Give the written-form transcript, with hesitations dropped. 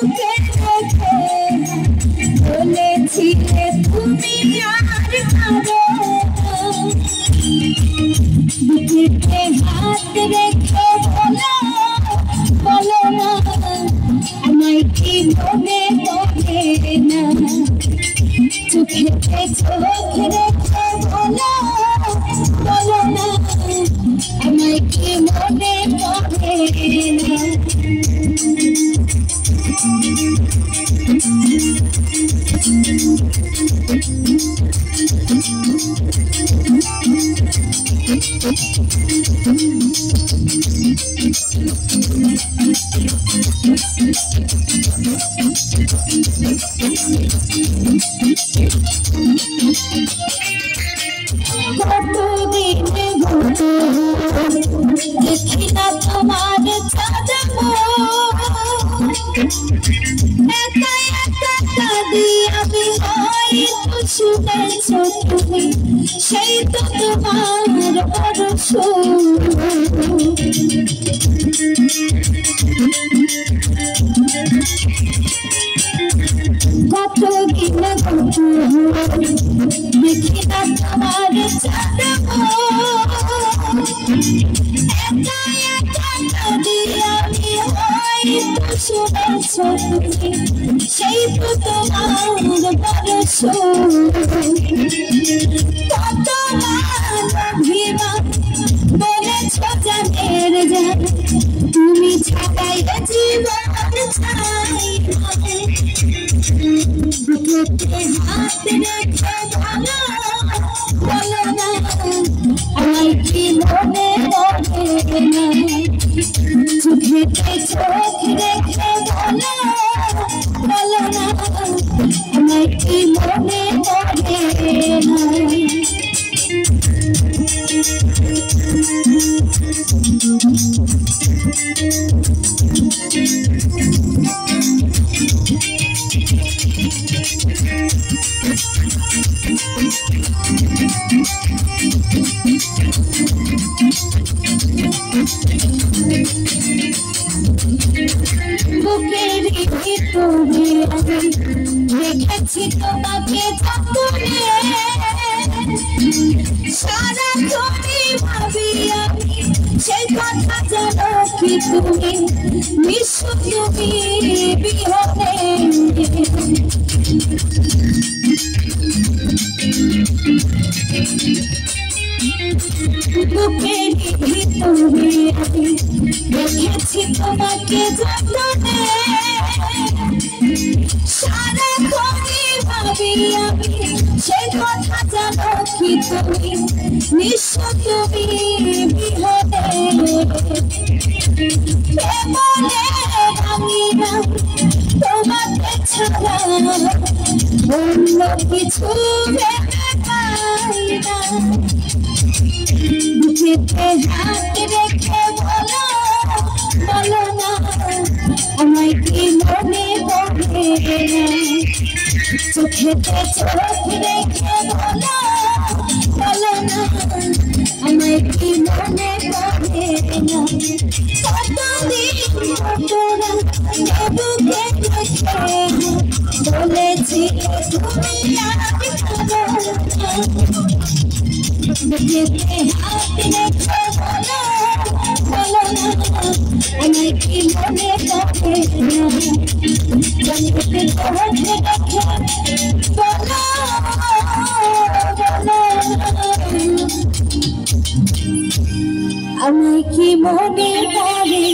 বুকে রেখে বলেছিলে তুমি আর কাঁদো বুকেতে হাত রেখে বলো বলো না আমায় কি মনে পড়ে না চোখেতে চোখ রেখে বলো বলো না আমায় কি মনে পড়ে না কতদিন দেখি না তোমার একা একা কাঁদি আমি হয়তো শুনেছ তুমি সেই তো তোমার পরশ কতদিন দেখি না তোমার একা একা কাঁদি আমি হয়তো শুনেছ তুমি সেই তো তোমার পরশ কতবার অভিমান বলেছ জানের জান তুমি ছাড়াই জীবন চাই বুকেতে হাত রেখে বলো বলো না আমায় কি মনে পড়ে না চোখেতে চোখ রেখে বলো বলো না আমায় কি মনে পড়ে না বুকের ভিতরে আমি রেখেছি তোমাকে যতনে সারাক্ষণই ভাবি আমি সেই কথা জানো কি তুমি নিঃস্ব তুমি বিহনে বুকের ভিতরে আমি রেখেছি তোমাকে যতনে সারাক্ষণই ভাবি আমি সেই কথা জানো কি তুমি নিঃস্ব তুমি বিহনে বলে আমি না তোমাকে ছাড়া অন্য কিছু ভেবে পাই না বুকেতে হাত রেখে বলো বলো না আমায় কি মনে পড়ে না চোখেতে চোখ রেখে বলো বলো না আমায় কি মনে পড়ে না কতদিন তোরা বুকে রেখে বলেছিলে তুমি আর কাঁদো বুকেতে হাত রেখে বলো বলো না আমায় কি মনে পড়ে না চোখেতে চোখ রেখে বলো বলো আমায় কি মনে পড়ে